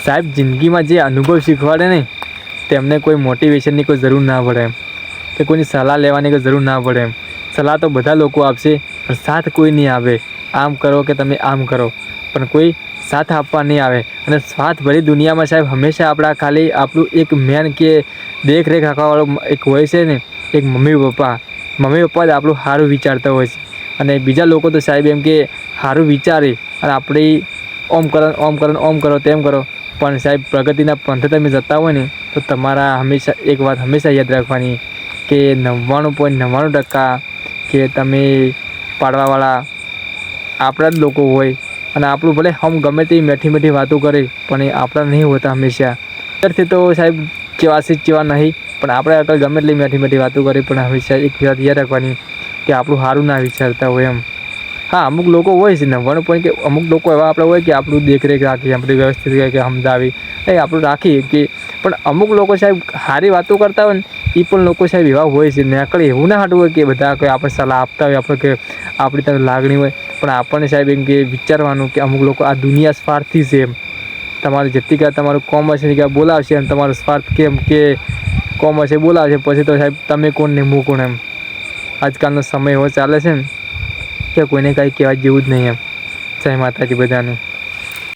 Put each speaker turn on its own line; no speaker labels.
સાહેબ જિંદગીમાં જે અનુભવ શીખવાડે ને તેમને કોઈ મોટિવેશનની કોઈ જરૂર ના પડે એમ, કે કોઈની સલાહ લેવાની કોઈ જરૂર ના પડે એમ. સલાહ તો બધા લોકો આપશે પણ સાથ કોઈ નહીં આવે. આમ કરો કે તમે આમ કરો પણ કોઈ સાથ આપવા નહીં આવે. અને સ્વાર્થભરી દુનિયામાં સાહેબ હંમેશા આપણા ખાલી આપણું એક મેન કે દેખરેખ રાખવાવાળો એક હોય છે ને, એક મમ્મી પપ્પા. મમ્મી પપ્પા જ આપણું સારું વિચારતા હોય છે અને બીજા લોકો તો સાહેબ એમ કે સારું વિચારે અને આપણી ઓમ કરો ઓમ કરો ઓમ કરો તેમ કરો. પણ સાહેબ પ્રગતિના પંથે તમે જતા હોય ને તો તમારા હંમેશા એક વાત હંમેશા યાદ રાખવાની કે 99.99% કે તમે પાડવાવાળા આપણા જ લોકો હોય. અને આપણું ભલે હમ ગમે તે મીઠી મીઠી વાતો કરે પણ એ આપણા નહીં હોતા હંમેશા. અંદરથી તો સાહેબ કેવા છે કેવા નહીં પણ આપણે આગળ ગમે એટલી મેઠી મેઠી વાતો કરી પણ હંમેશા એક વાત યાદ રાખવાની કે આપણું સારું ના વિચારતા હોય એમ. હા, અમુક લોકો હોય છે 99 કે અમુક લોકો એવા આપણે હોય કે આપણું દેખરેખ રાખી આપણી વ્યવસ્થિત કે સમજાવી એ આપણું રાખીએ કે પણ અમુક લોકો સાહેબ સારી વાતો કરતા હોય ને એ પણ લોકો સાહેબ એવા હોય છે ને આકળ એવું ના હાટું હોય કે બધા કોઈ આપણે સલાહ આપતા હોય આપણે કે આપણી તરફ લાગણી હોય પણ આપણને સાહેબ એમ કે વિચારવાનું કે અમુક લોકો આ દુનિયા સ્વાર્થી છે એમ. તમારે જેટલી કહેવાય તમારું કોમ હશે ને બોલાવશે અને તમારો સ્વાર્થ કેમ કે કોમ હશે બોલાવશે પછી તો સાહેબ તમે કોણ ને હું કોણ એમ. આજકાલનો સમય એવો ચાલે છે ને કે કોઈને કાંઈ કહેવા જેવું જ નહીં એમ. જય માતાજી બધાને.